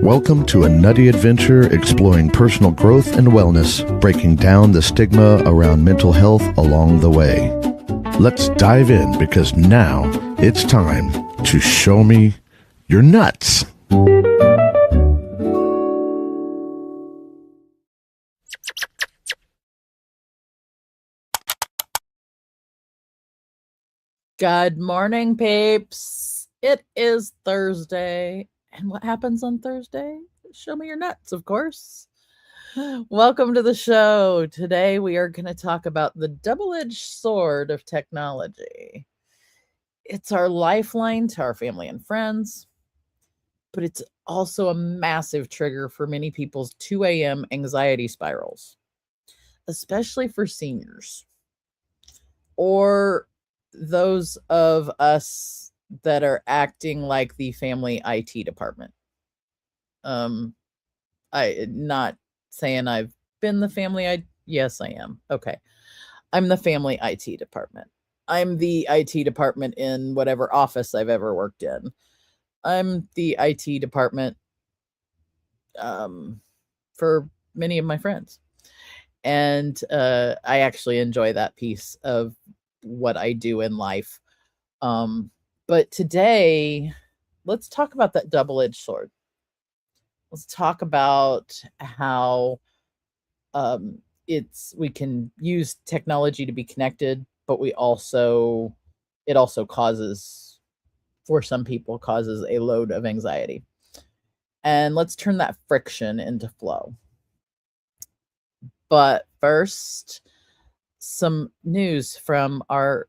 Welcome to a nutty adventure exploring personal growth and wellness, breaking down the stigma around mental health along the way. Let's dive in because now it's time to show me your nuts. Good morning, peeps. It is Thursday. And what happens on Thursday? Show me your nuts, of course. Welcome to the show. Today we are going to talk about the double-edged sword of technology. It's our lifeline to our family and friends, but it's also a massive trigger for many people's 2 a.m. anxiety spirals, especially for seniors or those of us that are acting like the family IT department. Not saying I've been the family yes, I am. Okay. I'm the family IT department. I'm the IT department in whatever office I've ever worked in. I'm the IT department for many of my friends. And I actually enjoy that piece of what I do in life. But today, let's talk about that double-edged sword. Let's talk about how we can use technology to be connected, but it also causes, for some people, causes a load of anxiety. And let's turn that friction into flow. But first, some news from our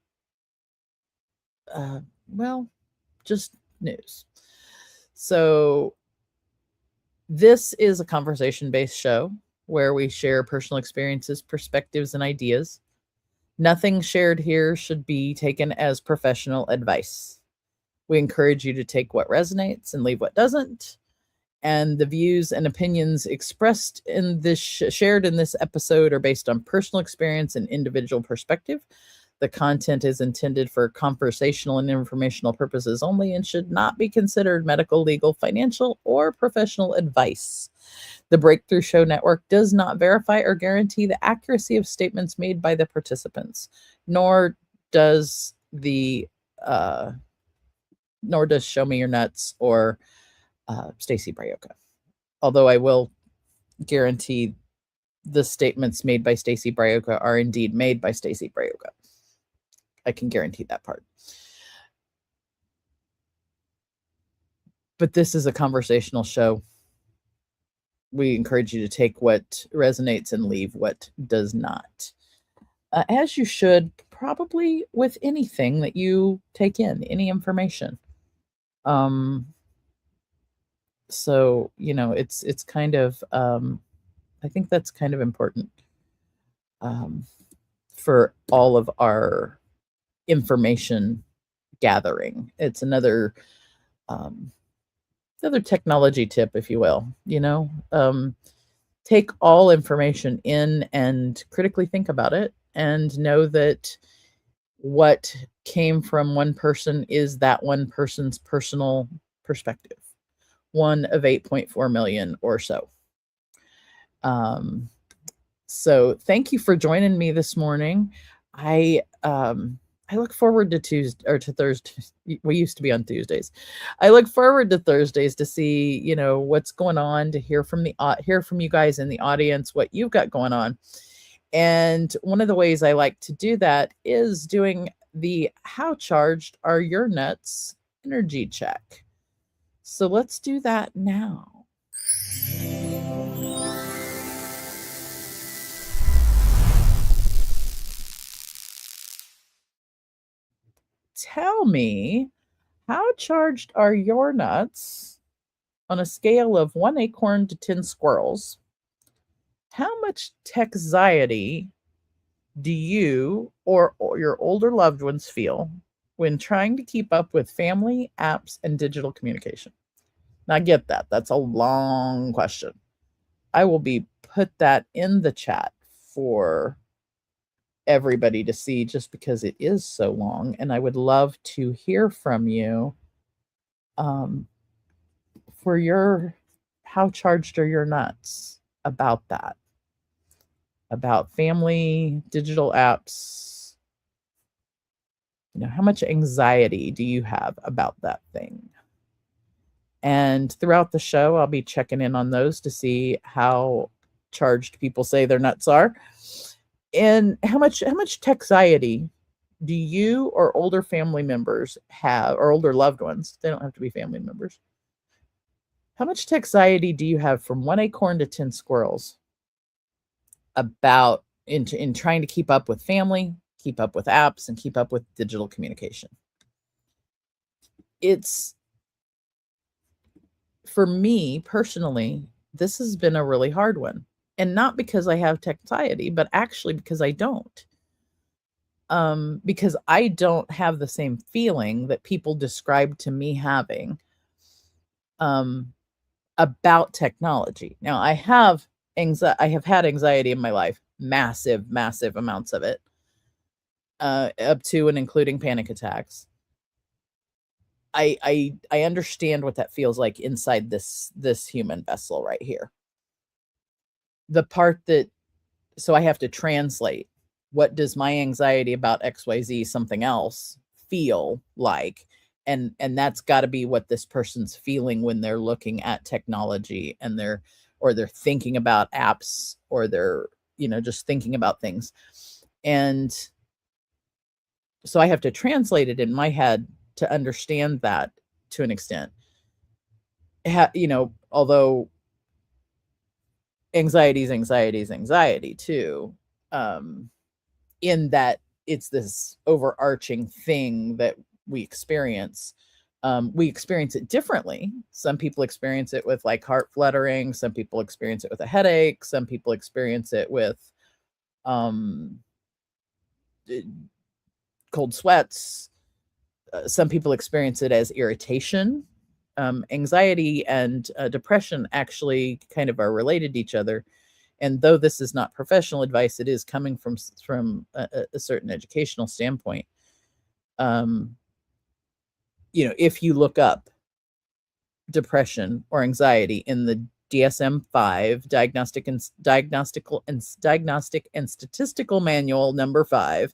just news. So this is a conversation-based show where we share personal experiences, perspectives, and ideas. Nothing shared here should be taken as professional advice. We encourage you to take what resonates and leave what doesn't. And the views and opinions expressed in this shared in this episode are based on personal experience and individual perspective. The content is intended for conversational and informational purposes only and should not be considered medical, legal, financial, or professional advice. The Breakthrough Show Network does not verify or guarantee the accuracy of statements made by the participants, nor does Show Me Your Nuts or Stacy Braiuca. Although I will guarantee the statements made by Stacy Braiuca are indeed made by Stacy Braiuca. I can guarantee that part. But this is a conversational show. We encourage you to take what resonates and leave what does not. As you should, probably with anything that you take in, any information. So, it's kind of, I think that's kind of important for all of our information gathering. It's another technology tip, if you will. Take all information in and critically think about it, and know that what came from one person is that one person's personal perspective, one of 8.4 million or so. So thank you for joining me this morning. I I look forward to Tuesday or to Thursdays. We used to be on Tuesdays. I look forward to Thursdays to see, what's going on, to hear from you guys in the audience, what you've got going on. And one of the ways I like to do that is doing the how charged are your nuts energy check. So let's do that now. Tell me, how charged are your nuts on a scale of 1 acorn to 10 squirrels? How much Techxiety do you or your older loved ones feel when trying to keep up with family, apps, and digital communication? Now, get that. That's a long question. I will put that in the chat for everybody to see, just because it is so long, and I would love to hear from you for your how charged are your nuts about that, about family, digital apps. How much anxiety do you have about that thing? And throughout the show, I'll be checking in on those to see how charged people say their nuts are. And how much Techxiety do you or older family members have, or older loved ones? They don't have to be family members. How much Techxiety do you have from 1 acorn to 10 squirrels about in trying to keep up with family, keep up with apps, and keep up with digital communication? It's, for me personally, this has been a really hard one. And not because I have Techxiety, but actually because I don't. Because I don't have the same feeling that people describe to me having about technology. Now, I have had anxiety in my life, massive amounts of it, up to and including panic attacks. I understand what that feels like inside this human vessel right here. The part so I have to translate, what does my anxiety about XYZ, something else, feel like? And that's got to be what this person's feeling when they're looking at technology and they're thinking about apps, or they're, just thinking about things. And so I have to translate it in my head to understand that to an extent. Although anxiety is anxiety too, in that it's this overarching thing that we experience. We experience it differently. Some people experience it with like heart fluttering. Some people experience it with a headache. Some people experience it with cold sweats. Some people experience it as irritation. Anxiety and depression actually kind of are related to each other. And though this is not professional advice, it is coming from a certain educational standpoint. If you look up depression or anxiety in the DSM-5, Diagnostic and Statistical Manual number 5,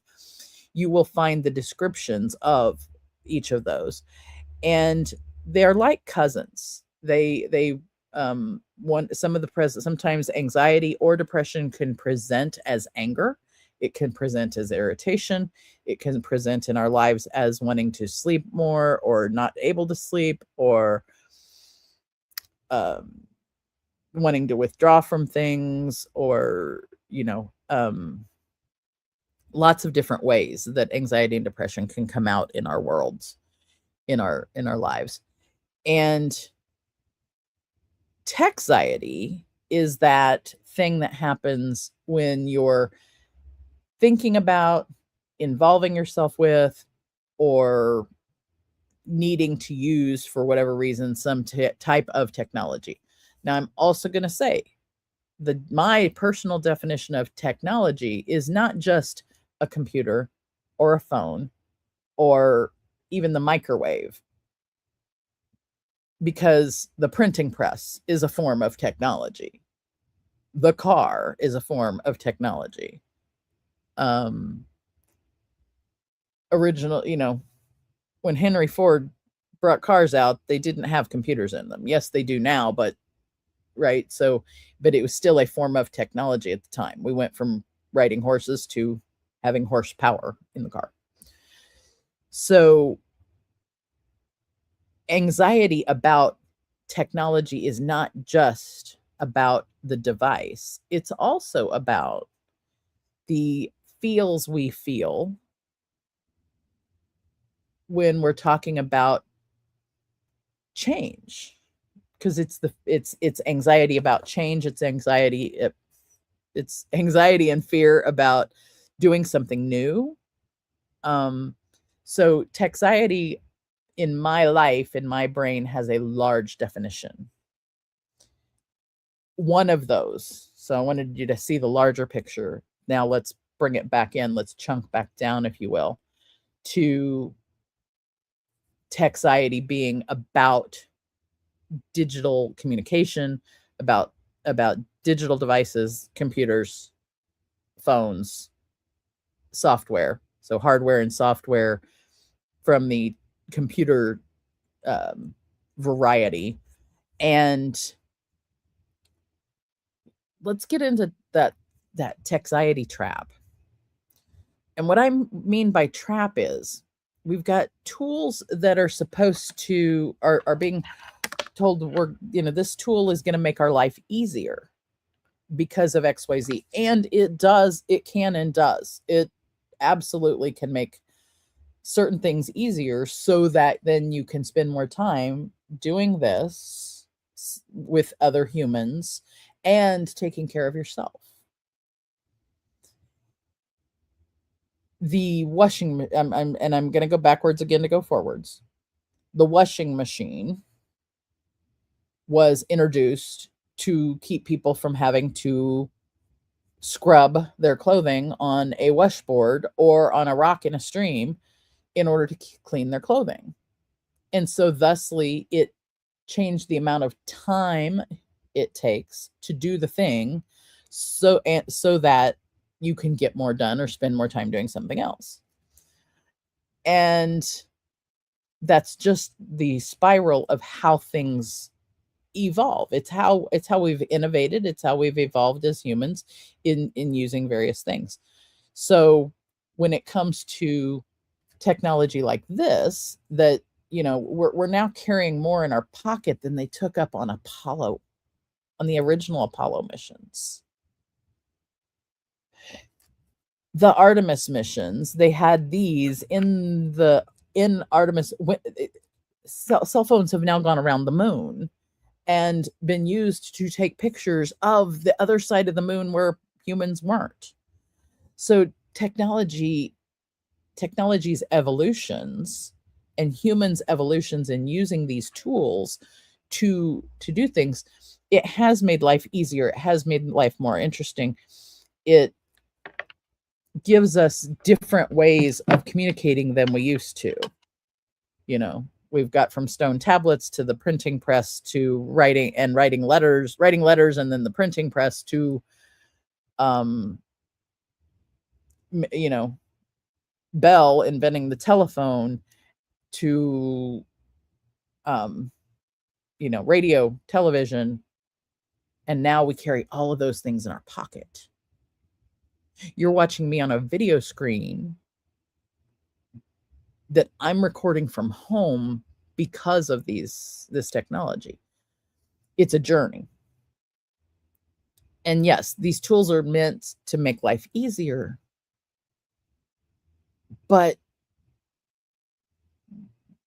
you will find the descriptions of each of those. And they're like cousins. Sometimes anxiety or depression can present as anger. It can present as irritation. It can present in our lives as wanting to sleep more, or not able to sleep, or wanting to withdraw from things, or lots of different ways that anxiety and depression can come out in our worlds, in our lives. And Techxiety is that thing that happens when you're thinking about, involving yourself with, or needing to use for whatever reason some type of technology. Now, I'm also going to say my personal definition of technology is not just a computer or a phone or even the microwave, because the printing press is a form of technology. The car is a form of technology. original, when Henry Ford brought cars out, they didn't have computers in them. Yes, they do now, but right. So, but it was still a form of technology at the time. We went from riding horses to having horsepower in the car. So, anxiety about technology is not just about the device, it's also about the feels we feel when we're talking about change, because it's anxiety about change, it's anxiety and fear about doing something new. So Techxiety in my life, in my brain, has a large definition. One of those, so I wanted you to see the larger picture. Now let's bring it back in, let's chunk back down, if you will, to Techxiety being about digital communication, about digital devices, computers, phones, software. So hardware and software from the computer variety. And let's get into that Techxiety trap. And what I mean by trap is we've got tools that are supposed to are being told this tool is going to make our life easier because of XYZ. And it absolutely can make certain things easier so that then you can spend more time doing this with other humans and taking care of yourself. The washing, I'm going to go backwards again to go forwards. The washing machine was introduced to keep people from having to scrub their clothing on a washboard or on a rock in a stream in order to clean their clothing. And so thusly it changed the amount of time it takes to do the thing so that you can get more done or spend more time doing something else. And that's just the spiral of how things evolve. It's how we've innovated. It's how we've evolved as humans in using various things. So when it comes to technology like this, that we're now carrying more in our pocket than they took up on the original Apollo missions. The Artemis missions, they had these in Artemis. Cell phones have now gone around the moon and been used to take pictures of the other side of the moon where humans weren't. So technology's evolutions and humans' evolutions in using these tools to do things, it has made life easier. It has made life more interesting. It gives us different ways of communicating than we used to. We've got from stone tablets to the printing press to writing letters, and then the printing press to, Bell inventing the telephone to, radio, television. And now we carry all of those things in our pocket. You're watching me on a video screen that I'm recording from home because of this technology. It's a journey. And yes, these tools are meant to make life easier, but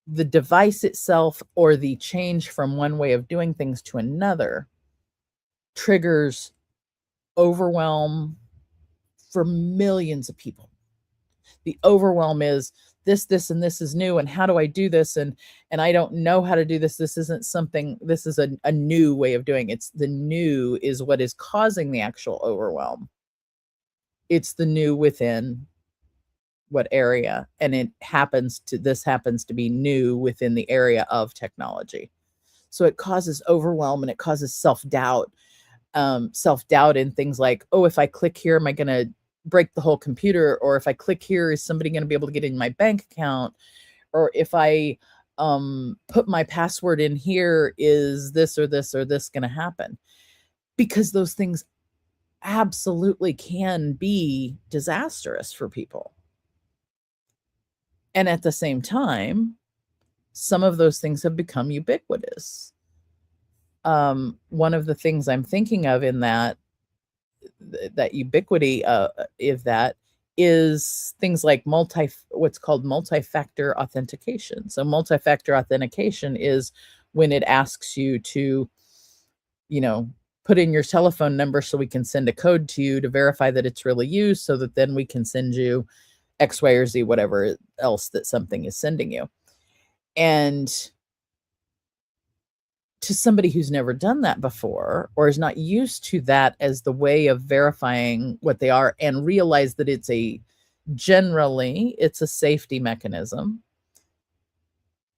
the device itself or the change from one way of doing things to another triggers overwhelm for millions of people. The overwhelm is this, and this is new. And how do I do this? And I don't know how to do this. This isn't something, this is a new way of doing it. It's the new is what is causing the actual overwhelm. It's the new within what area. And this happens to be new within the area of technology. So it causes overwhelm and it causes self-doubt in things like, oh, if I click here, am I going to break the whole computer, or if I click here, is somebody going to be able to get in my bank account, or if I put my password in here, is this or this or this going to happen? Because those things absolutely can be disastrous for people. And at the same time, some of those things have become ubiquitous. One of the things I'm thinking of in that ubiquity of that is things like what's called multi-factor authentication. So multi-factor authentication is when it asks you to, put in your telephone number so we can send a code to you to verify that it's really you, so that then we can send you X, Y, or Z, whatever else that something is sending you. And to somebody who's never done that before, or is not used to that as the way of verifying what they are, and realize that it's generally a safety mechanism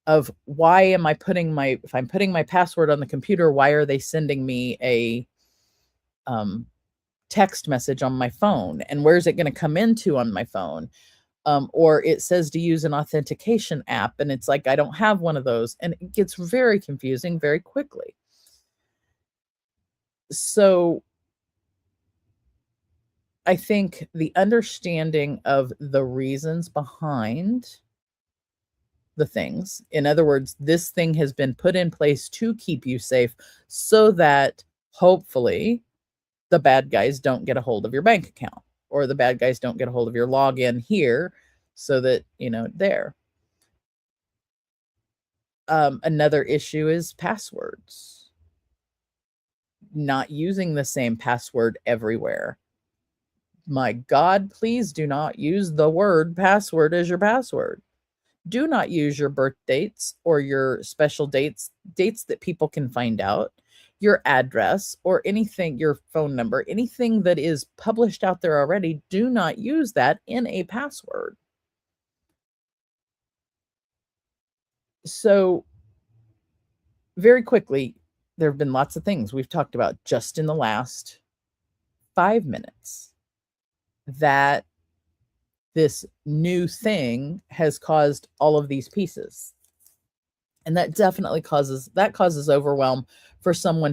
of why am I if I'm putting my password on the computer, why are they sending me a text message on my phone, and where's it going to come into on my phone? Or it says to use an authentication app, and it's like, I don't have one of those. And it gets very confusing very quickly. So I think the understanding of the reasons behind the things, in other words, this thing has been put in place to keep you safe so that hopefully the bad guys don't get a hold of your bank account, or the bad guys don't get a hold of your login here, so that, there. Another issue is passwords. Not using the same password everywhere. My God, please do not use the word password as your password. Do not use your birth dates or your special dates that people can find out, your address, or anything, your phone number, anything that is published out there already. Do not use that in a password. So very quickly, there have been lots of things we've talked about just in the last 5 minutes that this new thing has caused all of these pieces. And that definitely causes overwhelm for some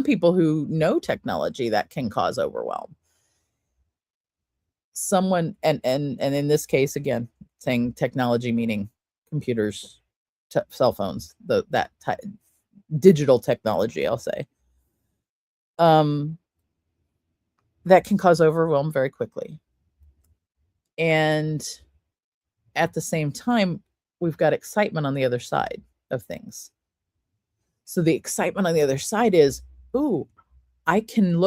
people who know technology. That can cause overwhelm. Someone, and in this case, again, saying technology meaning computers, cell phones, digital technology, I'll say, that can cause overwhelm very quickly. And at the same time, we've got excitement on the other side of things. So the excitement on the other side is, ooh, I can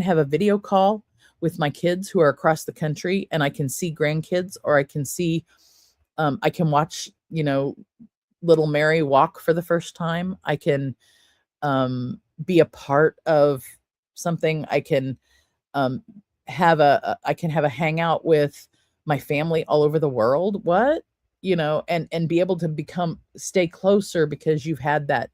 have a video call with my kids who are across the country, and I can see grandkids, or I can see, I can watch, little Mary walk for the first time. I can be a part of something. I can have a hangout with my family all over the world. What? And be able to stay closer because you've had that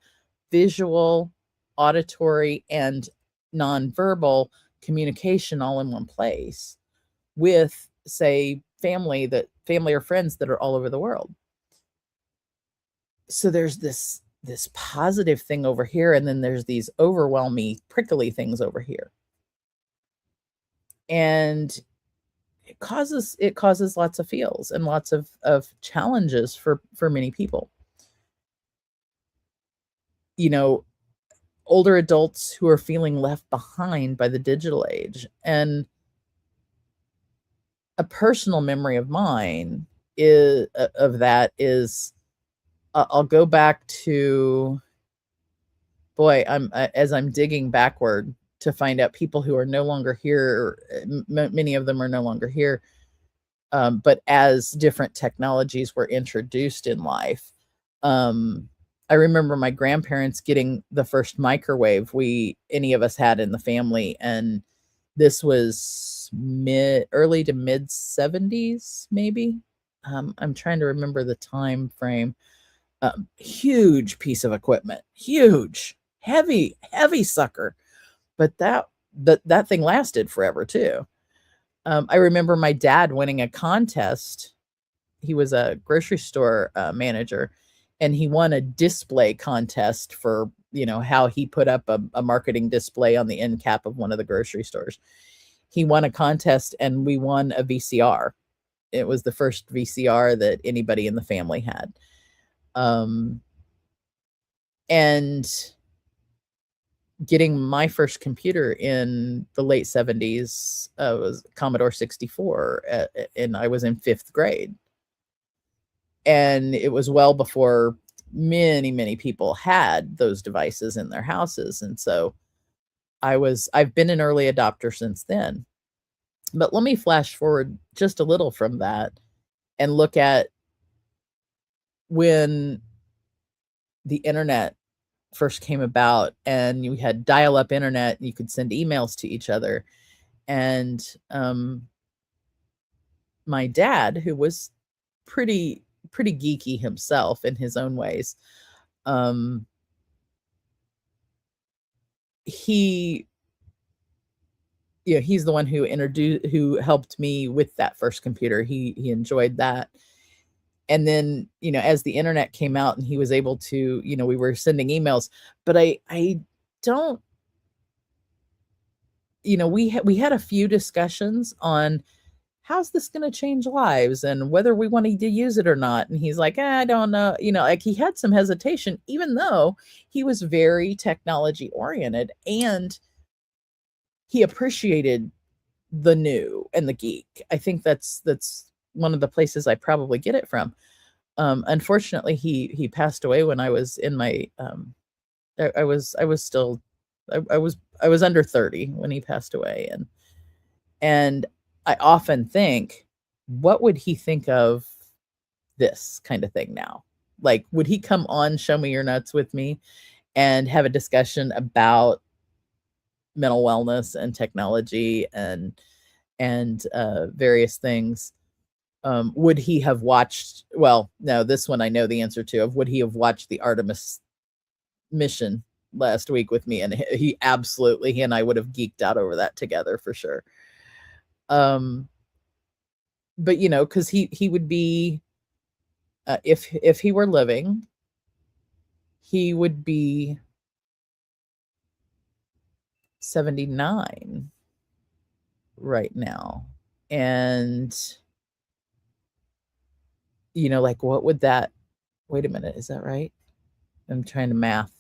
visual, auditory, and nonverbal communication all in one place with, say, family or friends that are all over the world. So there's this positive thing over here, and then there's these overwhelming, prickly things over here. And it causes lots of feels and lots of challenges for many people. Older adults who are feeling left behind by the digital age. And a personal memory of mine is I'll go back to, as I'm digging backward to find out people who are no longer here. Many of them are no longer here. But as different technologies were introduced in life, I remember my grandparents getting the first microwave any of us had in the family. And this was early to mid 70s, maybe. I'm trying to remember the time frame. Huge piece of equipment, huge, heavy sucker. But that thing lasted forever too. I remember my dad winning a contest. He was a grocery store manager, and he won a display contest for, how he put up a marketing display on the end cap of one of the grocery stores. He won a contest, and we won a VCR. It was the first VCR that anybody in the family had. And getting my first computer in the late 70s was Commodore 64, and I was in 5th grade. And it was well before many, many people had those devices in their houses. And so I've been an early adopter since then. But let me flash forward just a little from that and look at when the internet first came about, and you had dial-up internet, and you could send emails to each other. And my dad, who was pretty geeky himself in his own ways, he's the one who helped me with that first computer. He enjoyed that. And then, as the internet came out and he was able to, we were sending emails, but I don't, we had a few discussions on how's this going to change lives and whether we wanted to use it or not. And he's like, I don't know, like he had some hesitation, even though he was very technology oriented and he appreciated the new and the geek. I think that's one of the places I probably get it from. Unfortunately, he passed away when I was in my, I was under 30 when he passed away. And I often think, what would he think of this kind of thing now? Like, would he come on Show Me Your Nuts with me and have a discussion about mental wellness and technology and various things? Would he have watched, well, no, this one I know the answer to, would he have watched the Artemis mission last week with me? And he and I would have geeked out over that together for sure. But because he would be, if he were living, he would be 79 right now. And like, what would that, wait a minute, is that right? I'm trying to math.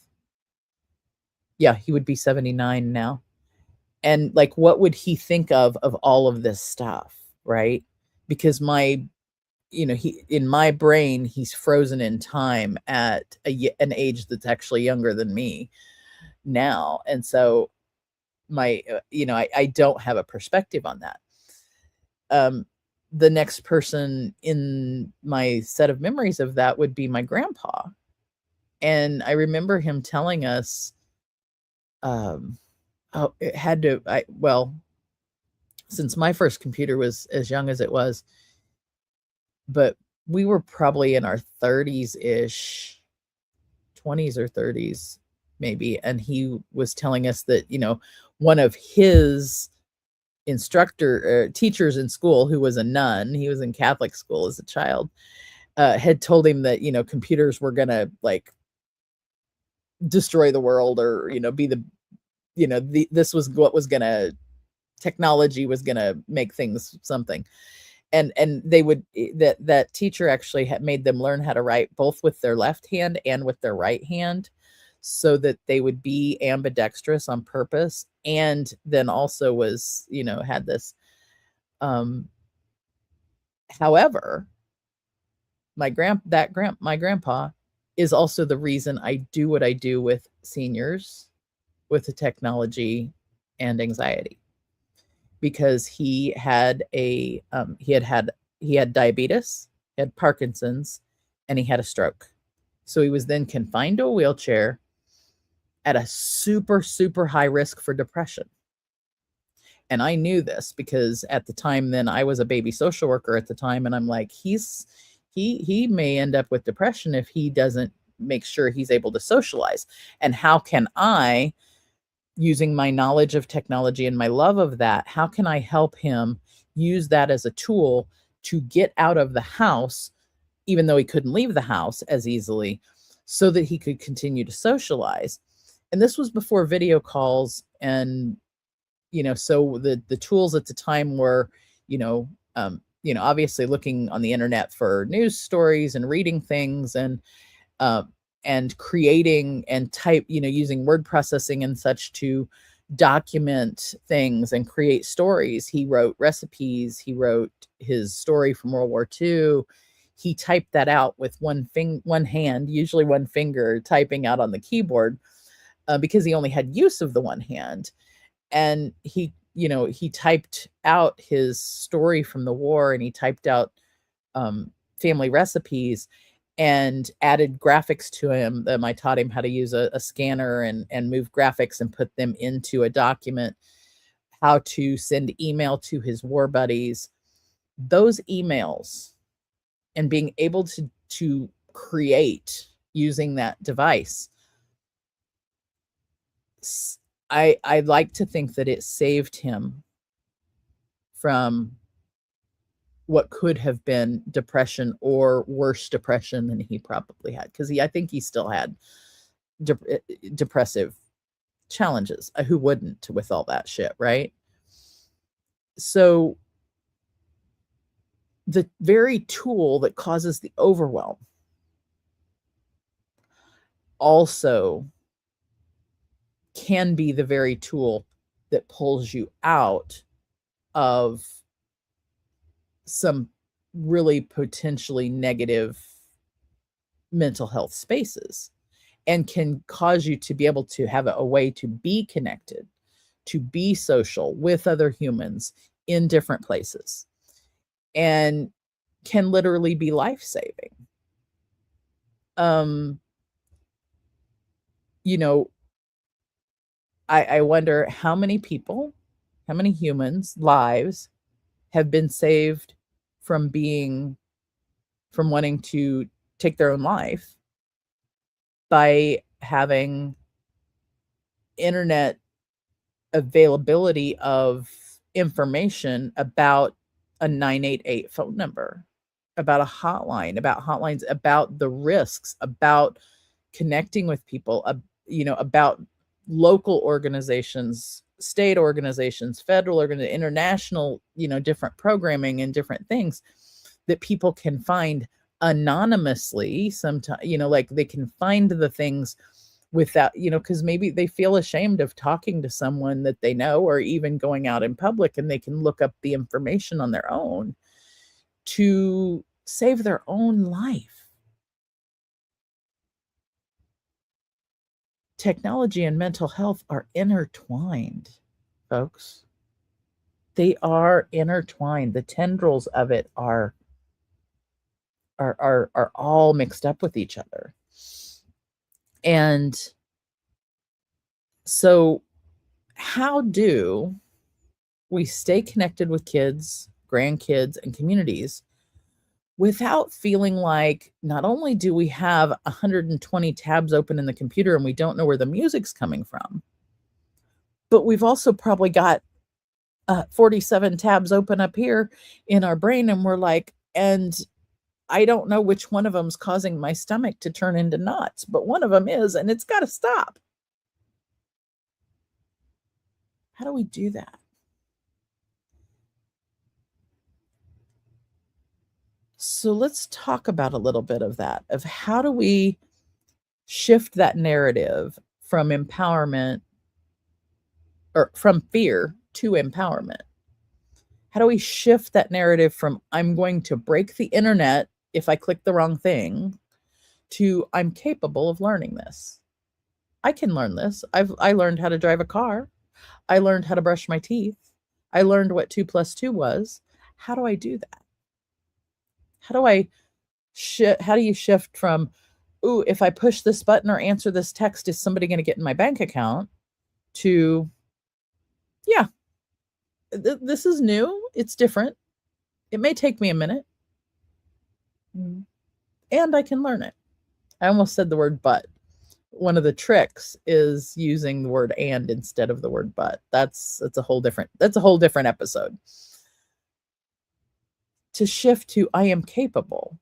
Yeah, he would be 79 now. And like, what would he think of all of this stuff, right? Because in my brain, he's frozen in time at an age that's actually younger than me now. And so I don't have a perspective on that. The next person in my set of memories of that would be my grandpa. And I remember him telling us, it had to, since my first computer was as young as it was, but we were probably in our 30s-ish, 20s or 30s maybe. And he was telling us that, one of his teachers in school, who was a nun, he was in Catholic school as a child, had told him that, computers were going to like destroy the world, or, be this was what was going to, technology was going to make things something. And they would, that teacher actually had made them learn how to write both with their left hand and with their right hand, so that they would be ambidextrous on purpose. And then also was, had this, however, my grandpa is also the reason I do what I do with seniors, with the technology and anxiety, because he had diabetes, he had Parkinson's, and he had a stroke. So he was then confined to a wheelchair at a super, super high risk for depression. And I knew this because at the time then I was a baby social worker at the time. And I'm like, he may end up with depression if he doesn't make sure he's able to socialize. And how can I, using my knowledge of technology and my love of that, how can I help him use that as a tool to get out of the house, even though he couldn't leave the house as easily, so that he could continue to socialize. And this was before video calls, and so the tools at the time were, obviously looking on the internet for news stories and reading things, and creating and using word processing and such to document things and create stories. He wrote recipes. He wrote his story from World War II. He typed that out with one hand, usually one finger, typing out on the keyboard, because he only had use of the one hand. And he typed out his story from the war, and he typed out family recipes and added graphics to him. I taught him how to use a scanner and move graphics and put them into a document, how to send email to his war buddies. Those emails and being able to create using that device, I'd like to think that it saved him from what could have been depression, or worse depression than he probably had, because I think he still had depressive challenges. Who wouldn't, with all that shit, right? So the very tool that causes the overwhelm also can be the very tool that pulls you out of some really potentially negative mental health spaces, and can cause you to be able to have a way to be connected, to be social with other humans in different places, and can literally be life-saving. I wonder how many people, how many humans' lives have been saved from wanting to take their own life by having internet availability of information about a 988 phone number, about a hotline, about hotlines, about the risks, about connecting with people, about local organizations, state organizations, federal organizations, international, different programming and different things that people can find anonymously sometimes, like they can find the things without, because maybe they feel ashamed of talking to someone that they know, or even going out in public, and they can look up the information on their own to save their own life. Technology and mental health are intertwined, folks. They are intertwined. The tendrils of it are all mixed up with each other. And so how do we stay connected with kids, grandkids, and communities without feeling like not only do we have 120 tabs open in the computer and we don't know where the music's coming from, but we've also probably got 47 tabs open up here in our brain, and we're like, and I don't know which one of them's causing my stomach to turn into knots, but one of them is, and it's got to stop. How do we do that? So let's talk about a little bit of that, of how do we shift that narrative from empowerment, or from fear to empowerment? How do we shift that narrative from I'm going to break the internet if I click the wrong thing, to I'm capable of learning this. I can learn this. I learned how to drive a car. I learned how to brush my teeth. I learned what 2 + 2 was. How do I do that? How do you shift from, ooh, if I push this button or answer this text, is somebody going to get in my bank account, to, yeah, this is new. It's different. It may take me a minute, and I can learn it. I almost said the word but. One of the tricks is using the word and instead of the word but. That's a whole different episode. to shift to I am capable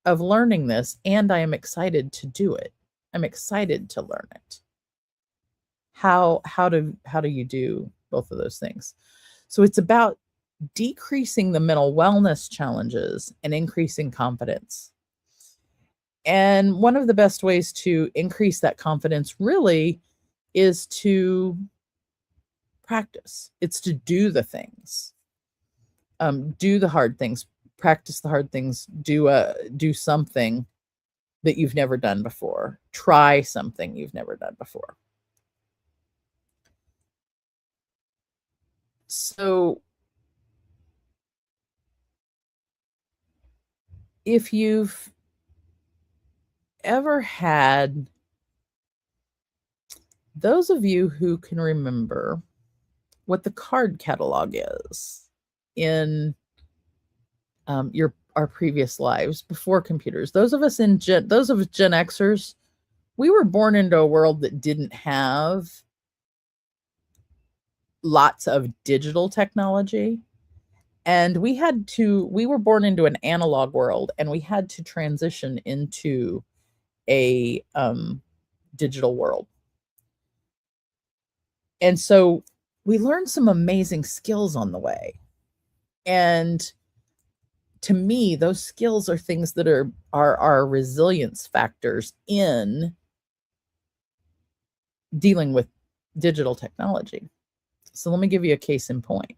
of learning this and I am excited to do it. I'm excited to learn it. How do you do both of those things? So it's about decreasing the mental wellness challenges and increasing confidence. And one of the best ways to increase that confidence really is to practice. It's to do the things. Do the hard things, practice the hard things, do something that you've never done before. Try something you've never done before. So if you've ever had, those of you who can remember what the card catalog is in our previous lives before computers, those of us Gen Xers, we were born into a world that didn't have lots of digital technology. And we were born into an analog world, and we had to transition into a digital world. And so we learned some amazing skills on the way. And to me, those skills are things that are resilience factors in dealing with digital technology. So let me give you a case in point.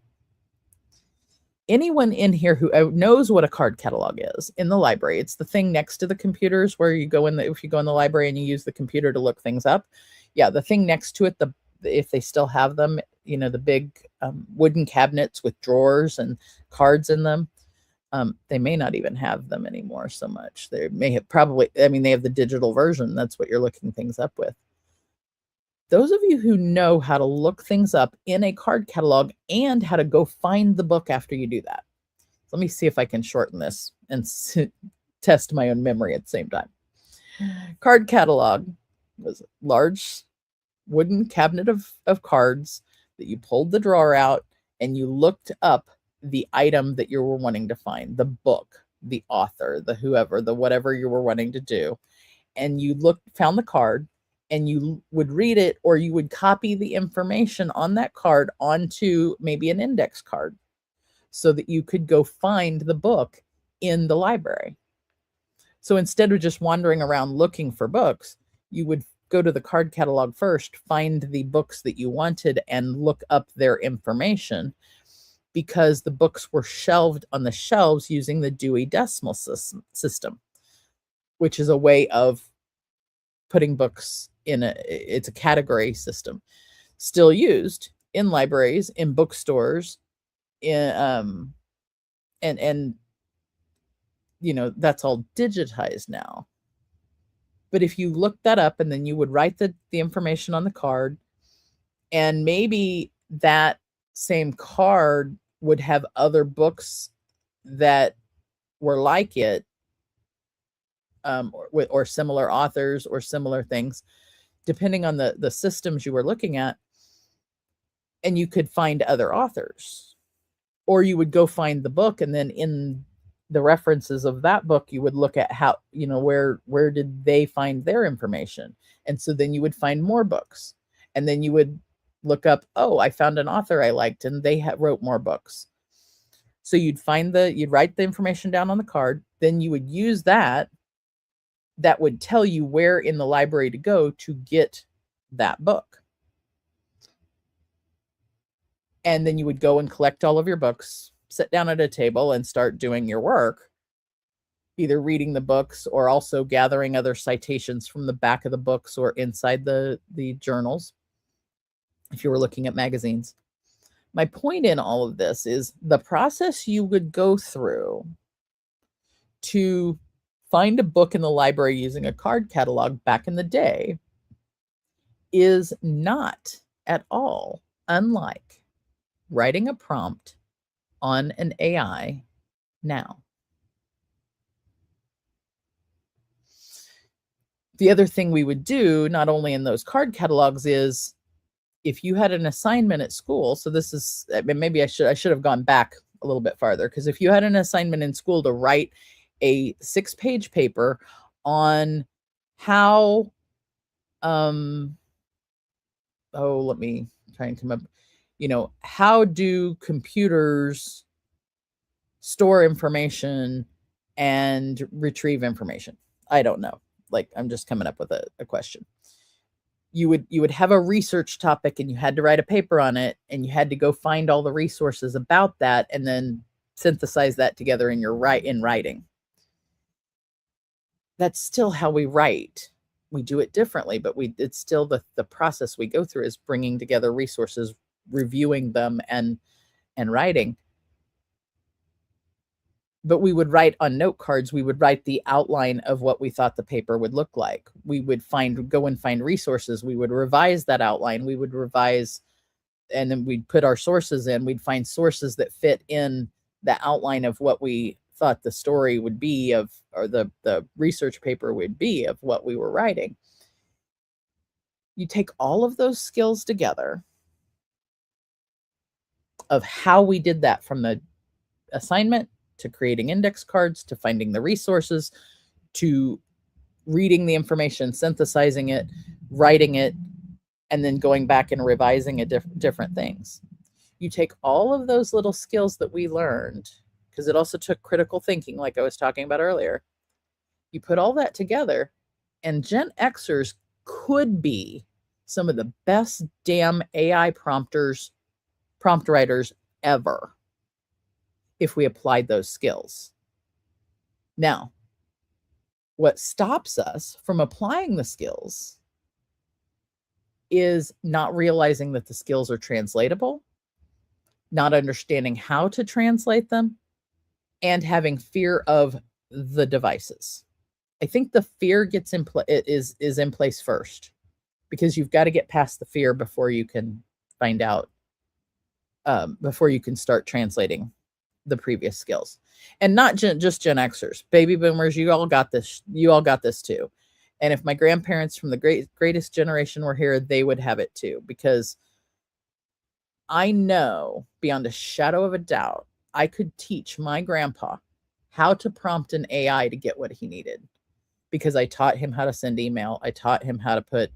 Anyone in here who knows what a card catalog is in the library, it's the thing next to the computers where you go if you go in the library and you use the computer to look things up. Yeah, the thing next to it, if they still have them, the big wooden cabinets with drawers and cards in them. They may not even have them anymore so much. They may have they have the digital version. That's what you're looking things up with. Those of you who know how to look things up in a card catalog and how to go find the book after you do that. Let me see if I can shorten this and test my own memory at the same time. Card catalog was a large wooden cabinet of cards that you pulled the drawer out and you looked up the item that you were wanting to find, the book, the author, the whoever, the whatever you were wanting to do. And you found the card, and you would read it, or you would copy the information on that card onto maybe an index card so that you could go find the book in the library. So instead of just wandering around looking for books, you would go to the card catalog first, find the books that you wanted, and look up their information, because the books were shelved on the shelves using the Dewey Decimal System, which is a way of putting books it's a category system still used in libraries, in bookstores, and that's all digitized now. But if you look that up and then you would write the information on the card, and maybe that same card would have other books that were like it, or similar authors or similar things, depending on the systems you were looking at, and you could find other authors. Or you would go find the book, and then in the references of that book, you would look at how, where did they find their information? And so then you would find more books, and then you would look up, oh, I found an author I liked, and they wrote more books. So you'd write the information down on the card, then you would use that would tell you where in the library to go to get that book. And then you would go and collect all of your books, sit down at a table and start doing your work, either reading the books or also gathering other citations from the back of the books or inside the journals, if you were looking at magazines. My point in all of this is the process you would go through to find a book in the library using a card catalog back in the day is not at all unlike writing a prompt on an AI now. The other thing we would do, not only in those card catalogs, is if you had an assignment at school, so this is, maybe I should have gone back a little bit farther, because if you had an assignment in school to write a 6-page paper on how let me try and come up, how do computers store information and retrieve information? I don't know. Like, I'm just coming up with a question. You would have a research topic and you had to write a paper on it, and you had to go find all the resources about that and then synthesize that together in writing. That's still how we write. We do it differently, but it's still the process we go through is bringing together resources, reviewing them, and writing. But we would write on note cards. We would write the outline of what we thought the paper would look like. We would go and find resources. We would revise that outline. We would revise, and then we'd put our sources in. We'd find sources that fit in the outline of what we thought the story would be or the research paper would be of what we were writing. You take all of those skills together of how we did that, from the assignment to creating index cards, to finding the resources, to reading the information, synthesizing it, writing it, and then going back and revising it, different things. You take all of those little skills that we learned, because it also took critical thinking, like I was talking about earlier. You put all that together, and Gen Xers could be some of the best damn AI prompt writers ever if we applied those skills. Now, what stops us from applying the skills is not realizing that the skills are translatable, not understanding how to translate them, and having fear of the devices. I think the fear is in place first, because you've got to get past the fear before you can find out, before you can start translating the previous skills. And not just Gen Xers, baby boomers, you all got this too. And if my grandparents from the greatest generation were here, they would have it too, because I know beyond a shadow of a doubt, I could teach my grandpa how to prompt an AI to get what he needed, because I taught him how to send email. I taught him how to put,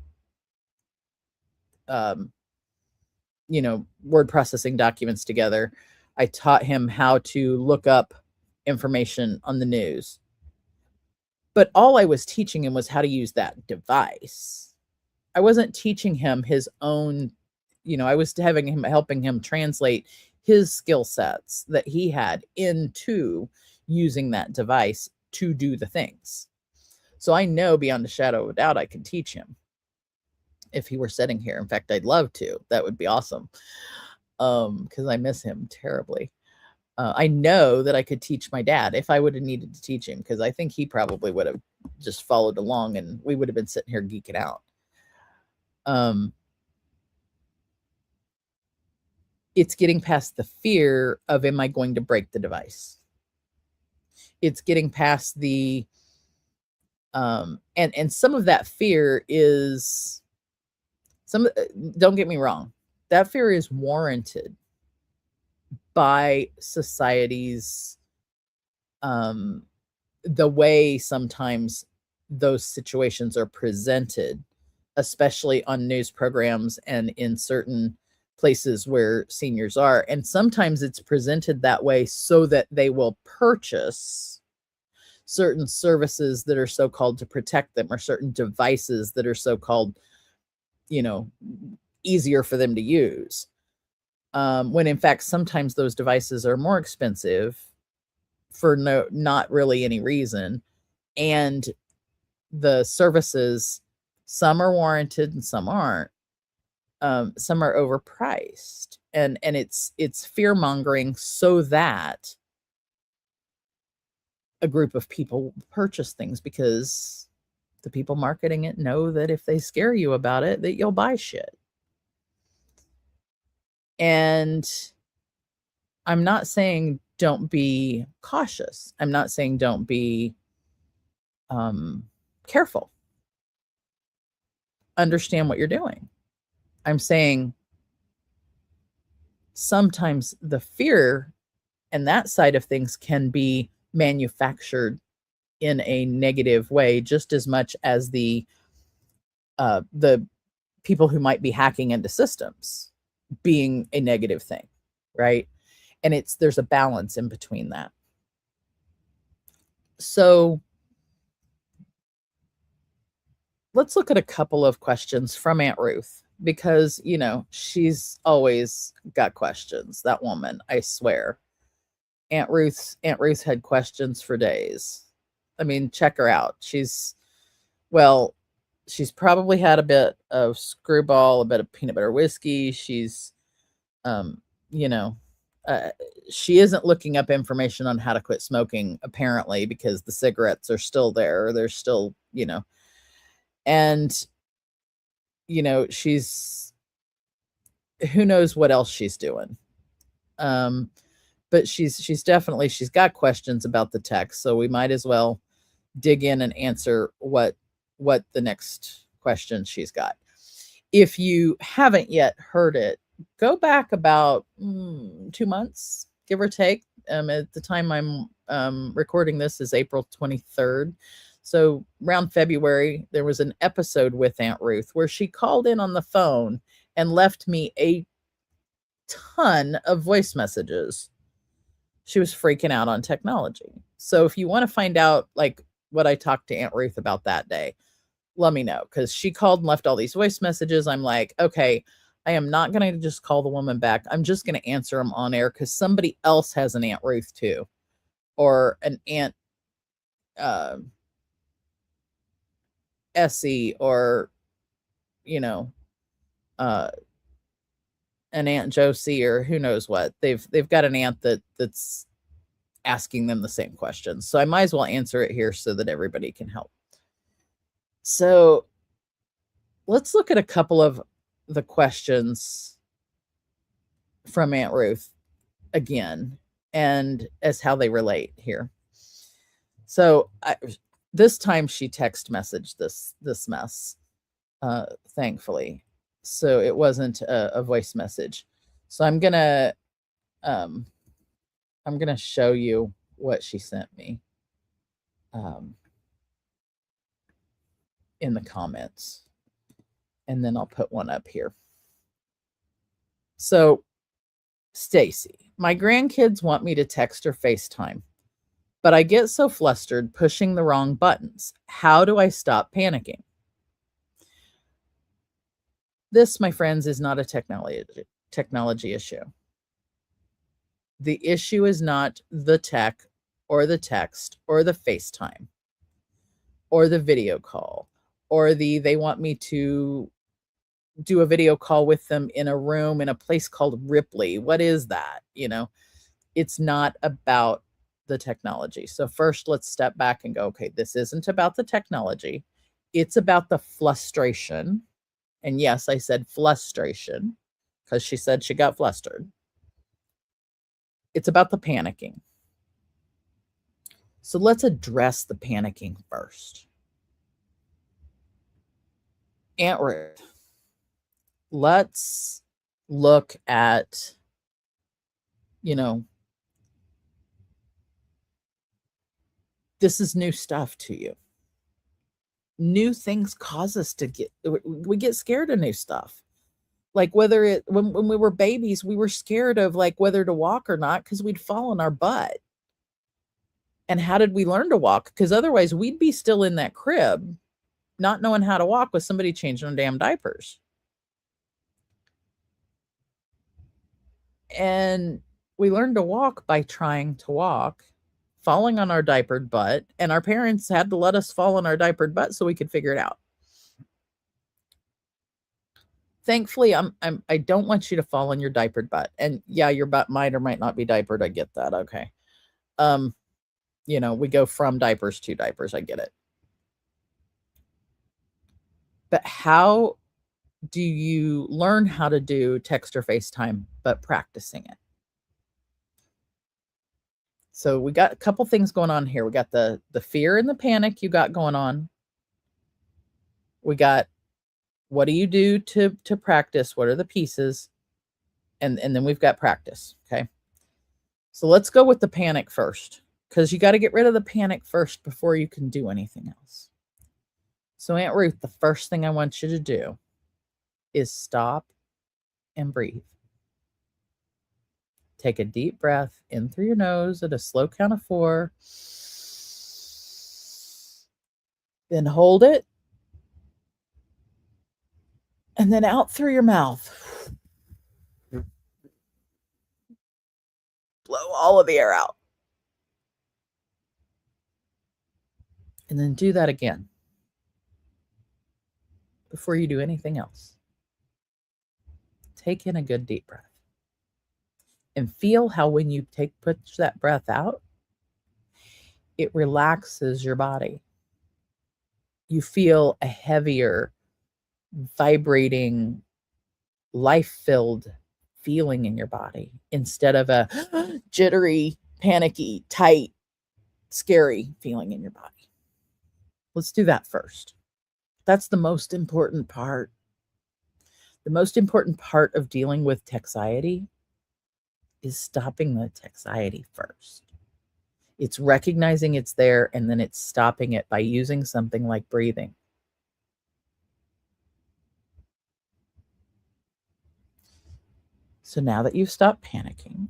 word processing documents together. I taught him how to look up information on the news. But all I was teaching him was how to use that device. I wasn't teaching him his own, I was helping him translate his skill sets that he had into using that device to do the things. So I know beyond a shadow of a doubt I could teach him if he were sitting here. In fact, I'd love to. That would be awesome. Because I miss him terribly. I know that I could teach my dad if I would have needed to teach him, because I think he probably would have just followed along and we would have been sitting here geeking out. It's getting past the fear of, am I going to break the device? It's getting past the, and some of that fear is, don't get me wrong, that fear is warranted by society's, the way sometimes those situations are presented, especially on news programs and in certain places where seniors are. And sometimes it's presented that way so that they will purchase certain services that are so-called to protect them, or certain devices that are so-called, easier for them to use. When in fact, sometimes those devices are more expensive for not really any reason. And the services, some are warranted and some aren't. Some are overpriced, and it's fear mongering so that a group of people purchase things, because the people marketing it know that if they scare you about it, that you'll buy shit. And I'm not saying don't be cautious. I'm not saying don't be careful. Understand what you're doing. I'm saying sometimes the fear And that side of things can be manufactured in a negative way just as much as the people who might be hacking into systems being a negative thing, right? And there's a balance in between that. So let's look at a couple of questions from Aunt Ruth, because, she's always got questions. That woman, I swear. Aunt Ruth had questions for days. I mean, check her out. She's probably had a bit of Screwball, a bit of peanut butter whiskey. She's, she isn't looking up information on how to quit smoking, apparently, because the cigarettes are still there. They're still, and, she's, who knows what else she's doing. But she's got questions about the text. So we might as well dig in and answer what the next question she's got. If you haven't yet heard it, go back about 2 months, give or take. At the time I'm recording this is April 23rd. So around February, there was an episode with Aunt Ruth where she called in on the phone and left me a ton of voice messages. She was freaking out on technology. So if you want to find out like what I talked to Aunt Ruth about that day, let me know, because she called and left all these voice messages. I'm like, okay, I am not going to just call the woman back. I'm just going to answer them on air because somebody else has an Aunt Ruth too, or an Aunt Essie, or an Aunt Josie, or who knows what. They've got an aunt that's asking them the same questions. So I might as well answer it here so that everybody can help. So let's look at a couple of the questions from Aunt Ruth again, and as how they relate here. So this time she text messaged this mess, thankfully. So it wasn't a voice message. So I'm gonna show you what she sent me in the comments, and then I'll put one up here. So, Stacy, my grandkids want me to text or FaceTime, but I get so flustered pushing the wrong buttons. How do I stop panicking? This, my friends, is not a technology issue. The issue is not the tech or the text or the FaceTime or the video call or they want me to do a video call with them in a room in a place called Ripley. What is that? It's not about the technology. So first, let's step back and go, okay, this isn't about the technology. It's about the frustration. And yes, I said frustration because she said she got flustered. It's about the panicking. So let's address the panicking first. Aunt Ruth, let's look at, this is new stuff to you. New things cause us to we get scared of new stuff. Like when we were babies, we were scared of like whether to walk or not because we'd fall on our butt. And how did we learn to walk? Because otherwise we'd be still in that crib, not knowing how to walk with somebody changing our damn diapers. And we learned to walk by trying to walk, falling on our diapered butt, and our parents had to let us fall on our diapered butt so we could figure it out. Thankfully, I don't want you to fall on your diapered butt. And yeah, your butt might or might not be diapered. I get that. Okay. We go from diapers to diapers. I get it. But how do you learn how to do text or FaceTime, but practicing it? So we got a couple things going on here. We got the fear and the panic you got going on. We got, what do you do to practice? What are the pieces? And then we've got practice. Okay. So let's go with the panic first, because you got to get rid of the panic first before you can do anything else. So Aunt Ruth, the first thing I want you to do is stop and breathe. Take a deep breath in through your nose at a slow count of 4. Then hold it. And then out through your mouth. Blow all of the air out. And then do that again before you do anything else. Take in a good deep breath. And feel how when you push that breath out, it relaxes your body. You feel a heavier, vibrating, life-filled feeling in your body instead of a jittery, panicky, tight, scary feeling in your body. Let's do that first. That's the most important part. The most important part of dealing with Techxiety is stopping the Techxiety first. It's recognizing it's there, and then it's stopping it by using something like breathing. So now that you've stopped panicking,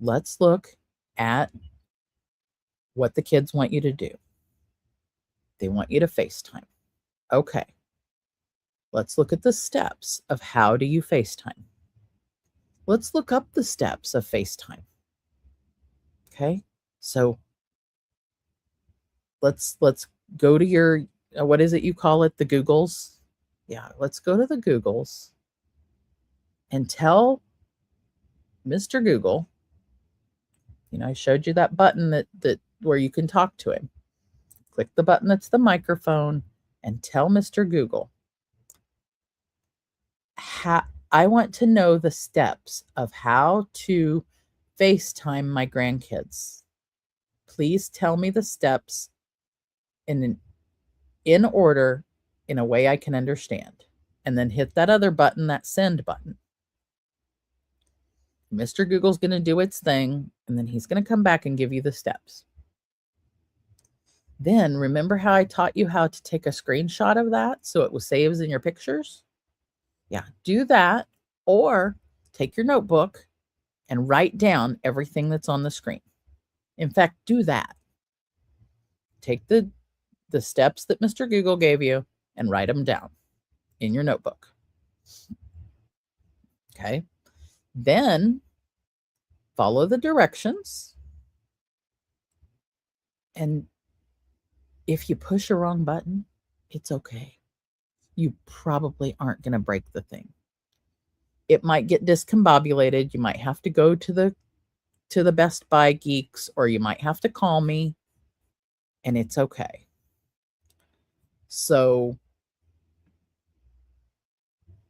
let's look at what the kids want you to do. They want you to FaceTime. Okay. Let's look at the steps of how do you FaceTime. Let's look up the steps of FaceTime. Okay? So let's go to your, what is it you call it? The Googles? Yeah, let's go to the Googles and tell Mr. Google, I showed you that button that where you can talk to him. Click the button that's the microphone and tell Mr. Google, I want to know the steps of how to FaceTime my grandkids. Please tell me the steps in order, in a way I can understand. And then hit that other button, that send button. Mr. Google's going to do its thing, and then he's going to come back and give you the steps. Then remember how I taught you how to take a screenshot of that so it was saves in your pictures? Yeah, do that, or take your notebook and write down everything that's on the screen. In fact, do that. Take the steps that Mr. Google gave you and write them down in your notebook. Okay. Then follow the directions. And if you push a wrong button, it's okay. You probably aren't going to break the thing. It might get discombobulated. You might have to go to the Best Buy geeks, or you might have to call me, and it's okay. So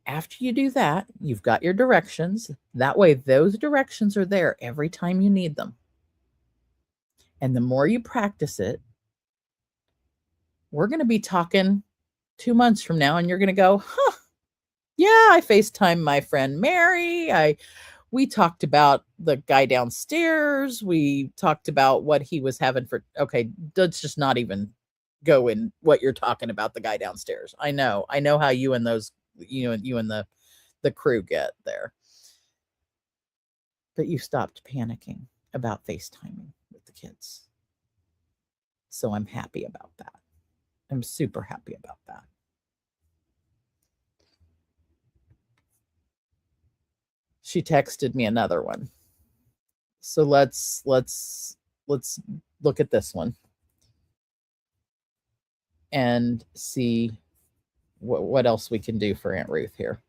after you do that, you've got your directions. That way, those directions are there every time you need them. And the more you practice it, we're going to be talking 2 months from now, and you're going to go, yeah, I FaceTime my friend Mary. We talked about the guy downstairs. We talked about what he was having for, okay, let's just not even go in what you're talking about, the guy downstairs. I know how you and those, you and the crew get there. But you stopped panicking about FaceTiming with the kids. So I'm happy about that. I'm super happy about that. She texted me another one. So let's look at this one and see what else we can do for Aunt Ruth here.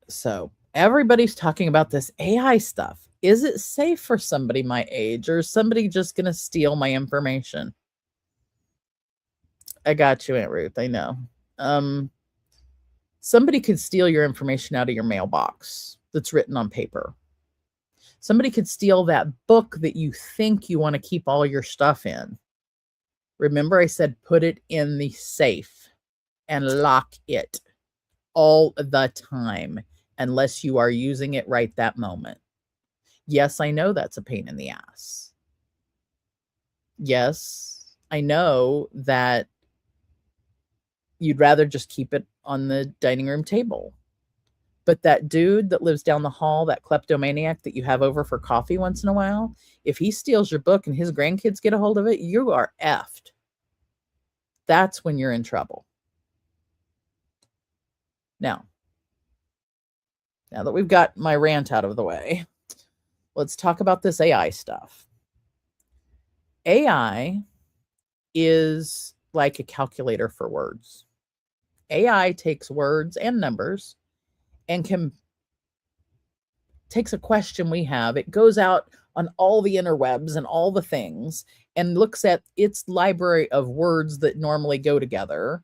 So everybody's talking about this AI stuff. Is it safe for somebody my age, or is somebody just going to steal my information? I got you, Aunt Ruth. I know. Somebody could steal your information out of your mailbox that's written on paper. Somebody could steal that book that you think you want to keep all your stuff in. Remember, I said put it in the safe and lock it all the time unless you are using it right that moment. Yes, I know that's a pain in the ass. Yes, I know that you'd rather just keep it on the dining room table. But that dude that lives down the hall, that kleptomaniac that you have over for coffee once in a while, if he steals your book and his grandkids get a hold of it, you are effed. That's when you're in trouble. Now that we've got my rant out of the way, let's talk about this AI stuff. AI is like a calculator for words. AI takes words and numbers and takes a question we have. It goes out on all the interwebs and all the things and looks at its library of words that normally go together,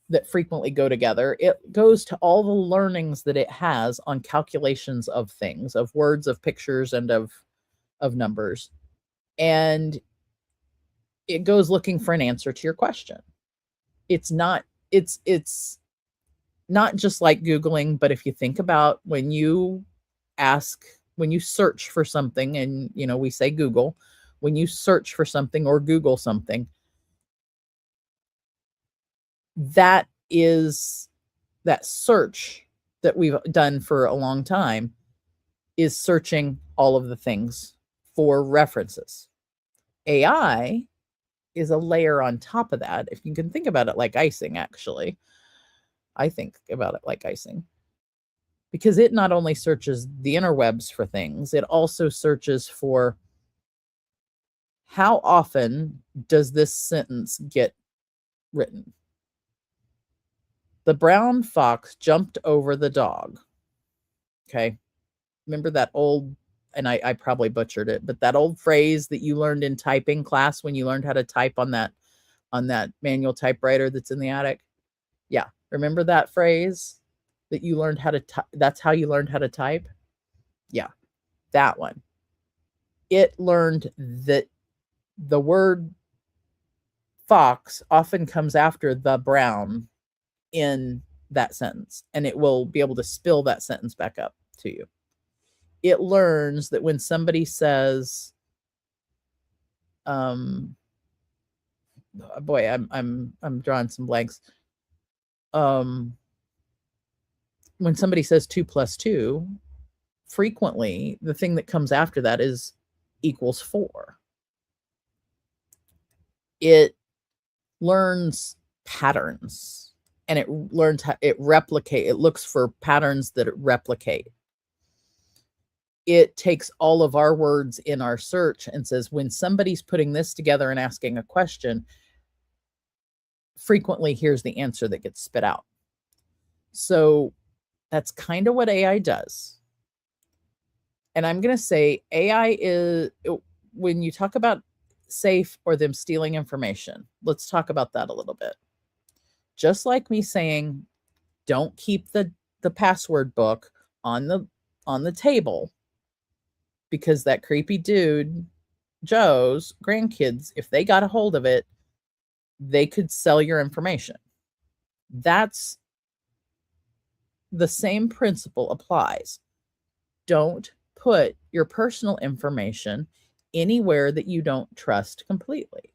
that frequently go together. It goes to all the learnings that it has on calculations of things, of words, of pictures, and of numbers. And it goes looking for an answer to your question. It's not just like Googling, but if you think about when you search for something, and we say Google, when you search for something or Google something, that search that we've done for a long time is searching all of the things for references. AI is a layer on top of that. If you can think about it like icing, actually, I think about it like icing, because it not only searches the interwebs for things, it also searches for how often does this sentence get written. The brown fox jumped over the dog. Okay. Remember that old, and I probably butchered it, but that old phrase that you learned in typing class when you learned how to type on that manual typewriter that's in the attic? Yeah. Remember that phrase that you learned how to that's how you learned how to type? Yeah. That one. It learned that the word fox often comes after the brown in that sentence, and it will be able to spill that sentence back up to you. It learns that when somebody says, boy, I'm drawing some blanks. When somebody says 2 + 2, frequently the thing that comes after that is equals 4. It learns patterns, and it learns how it looks for patterns that it replicate. It takes all of our words in our search and says, when somebody's putting this together and asking a question, frequently here's the answer that gets spit out. So that's kind of what AI does. And I'm going to say AI is, when you talk about safe or them stealing information, let's talk about that a little bit. Just like me saying, don't keep the password book on the table, because that creepy dude, Joe's grandkids, if they got a hold of it, they could sell your information. That's the same principle applies. Don't put your personal information anywhere that you don't trust completely.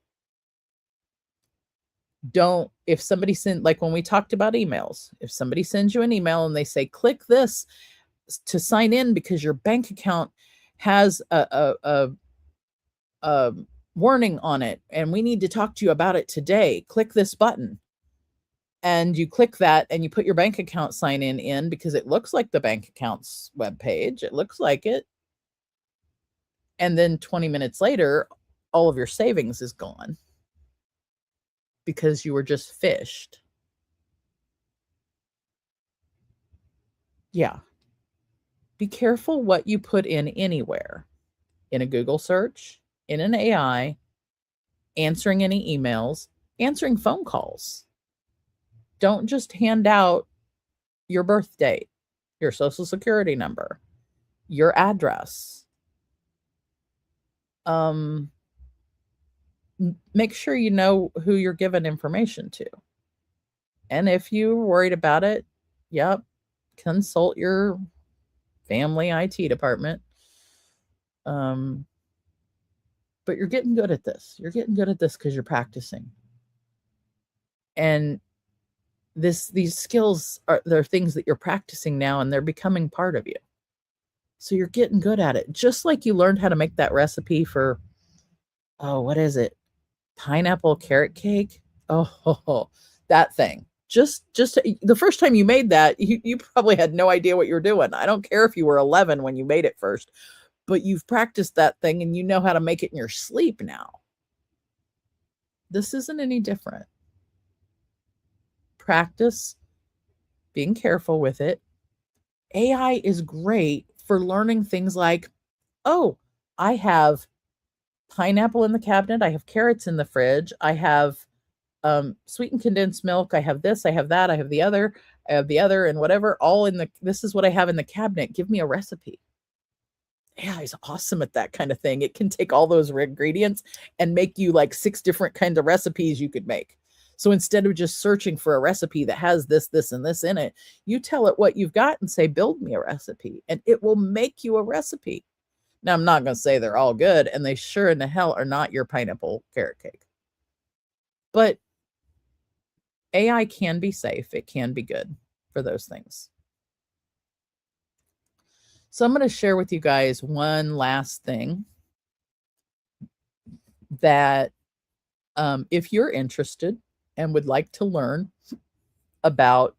If somebody like when we talked about emails, if somebody sends you an email and they say, click this to sign in because your bank account has a warning on it and we need to talk to you about it today, click this button. And you click that and you put your bank account sign in because it looks like the bank account's webpage. It looks like it. And then 20 minutes later, all of your savings is gone because you were just phished. Yeah. Be careful what you put in anywhere. In a Google search, in an AI, answering any emails, answering phone calls. Don't just hand out your birth date, your social security number, your address. Make sure you know who you're giving information to. And if you're worried about it, yep, consult your family IT department. But you're getting good at this. You're getting good at this because you're practicing. And these skills they're things that you're practicing now, and they're becoming part of you. So you're getting good at it. Just like you learned how to make that recipe for, what is it? Pineapple carrot cake. Oh, that thing. Just the first time you made that, you probably had no idea what you were doing. I don't care if you were 11 when you made it first, but you've practiced that thing and you know how to make it in your sleep now. This isn't any different. Practice being careful with it. AI is great for learning things like, oh, I have pineapple in the cabinet, I have carrots in the fridge, I have sweetened condensed milk, I have this, I have that, I have the other, and whatever, all in this is what I have in the cabinet. Give me a recipe. AI is awesome at that kind of thing. It can take all those ingredients and make you like 6 different kinds of recipes you could make. So instead of just searching for a recipe that has this, this, and this in it, you tell it what you've got and say, build me a recipe, and it will make you a recipe. Now, I'm not going to say they're all good, and they sure in the hell are not your pineapple carrot cake. But AI can be safe. It can be good for those things. So I'm going to share with you guys one last thing that if you're interested and would like to learn about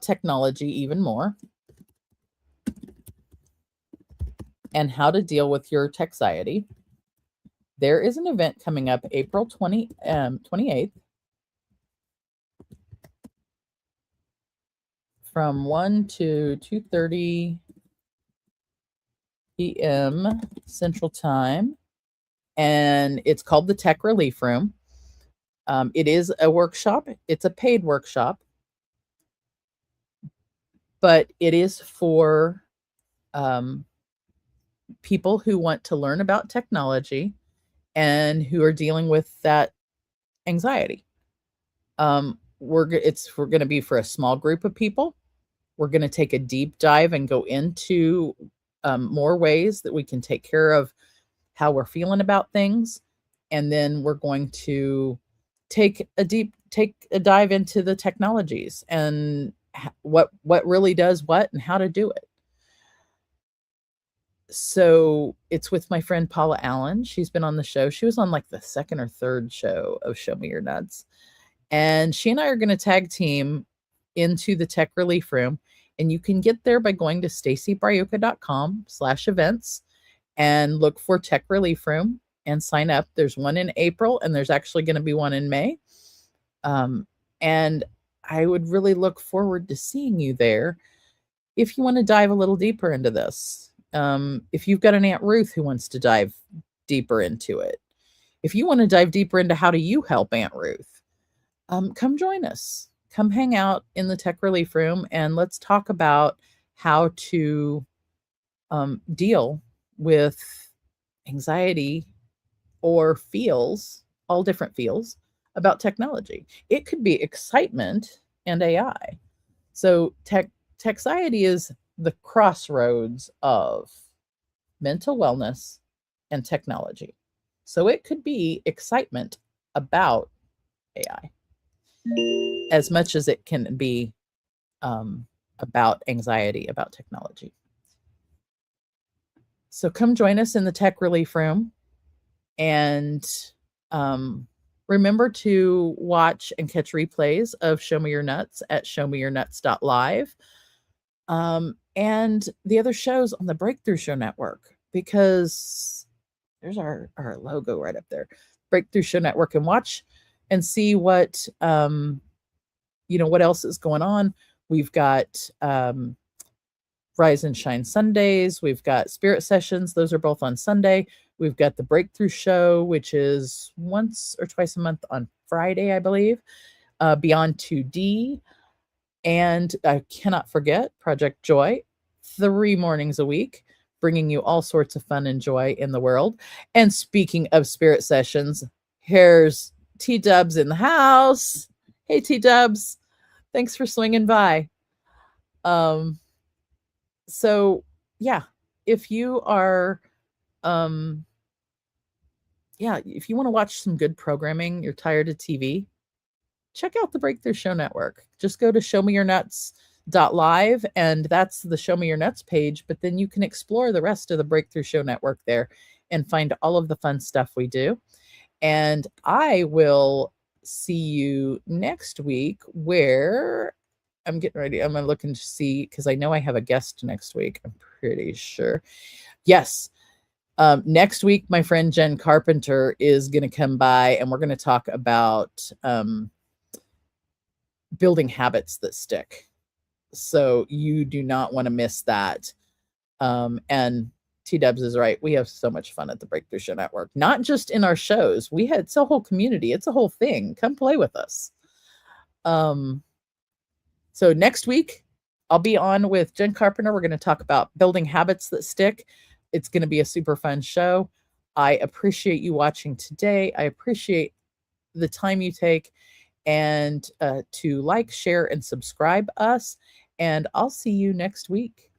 technology even more and how to deal with your Techxiety, there is an event coming up April 28th from 1 to 2:30 p.m. Central Time, and it's called the Tech Relief Room. It is a workshop. It's a paid workshop, but it is for people who want to learn about technology and who are dealing with that anxiety. We're going to be for a small group of people. We're going to take a deep dive and go into more ways that we can take care of how we're feeling about things. And then we're going to take a dive into the technologies and what really does what and how to do it. So it's with my friend Paula Allen. She's been on the show. She was on like the 2nd or 3rd show of Show Me Your Nuts. And she and I are going to tag team into the Tech Relief Room. And you can get there by going to stacybraiuca.com/events and look for Tech Relief Room and sign up. There's one in April, and there's actually going to be one in May. And I would really look forward to seeing you there if you want to dive a little deeper into this. If you've got an Aunt Ruth who wants to dive deeper into it, if you want to dive deeper into how do you help Aunt Ruth, come join us. Come hang out in the Tech Relief Room, and let's talk about how to deal with anxiety or feels, all different feels about technology. It could be excitement and AI. So Techxiety is the crossroads of mental wellness and technology. So it could be excitement about AI as much as it can be about anxiety about technology. So come join us in the Tech Relief Room, and remember to watch and catch replays of Show Me Your Nuts at showmeyournuts.live. And the other shows on the Breakthrough Show Network, because there's our logo right up there, Breakthrough Show Network, and watch and see what, what else is going on. We've got Rise and Shine Sundays. We've got Spirit Sessions. Those are both on Sunday. We've got the Breakthrough Show, which is once or twice a month on Friday, I believe. Beyond 2D. And I cannot forget Project Joy, 3 mornings a week, bringing you all sorts of fun and joy in the world. And speaking of Spirit Sessions, here's T-Dubs in the house. Hey, T-Dubs. Thanks for swinging by. So yeah, if you are, if you want to watch some good programming, you're tired of TV, check out the Breakthrough Show Network. Just go to showmeyournuts.live, and that's the Show Me Your Nuts page, but then you can explore the rest of the Breakthrough Show Network there and find all of the fun stuff we do. And I will see you next week, where I'm getting ready. I'm looking to see, because I know I have a guest next week. I'm pretty sure. Yes. Next week, my friend Jen Carpenter is going to come by, and we're going to talk about building habits that stick. So you do not want to miss that. And T-Dubs is right. We have so much fun at the Breakthrough Show Network, not just in our shows. It's a whole community. It's a whole thing. Come play with us. So next week, I'll be on with Jen Carpenter. We're going to talk about building habits that stick. It's going to be a super fun show. I appreciate you watching today. I appreciate the time you take, and to like, share, and subscribe us. And I'll see you next week.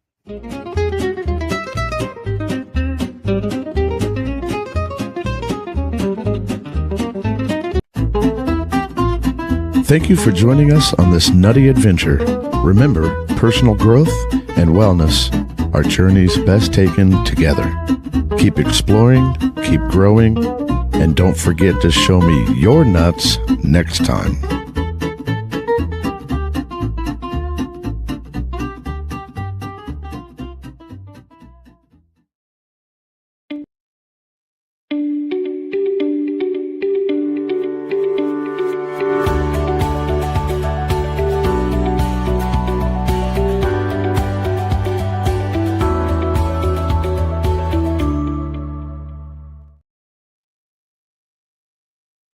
Thank you for joining us on this nutty adventure. Remember, personal growth and wellness are journeys best taken together. Keep exploring, keep growing, and don't forget to show me your nuts next time.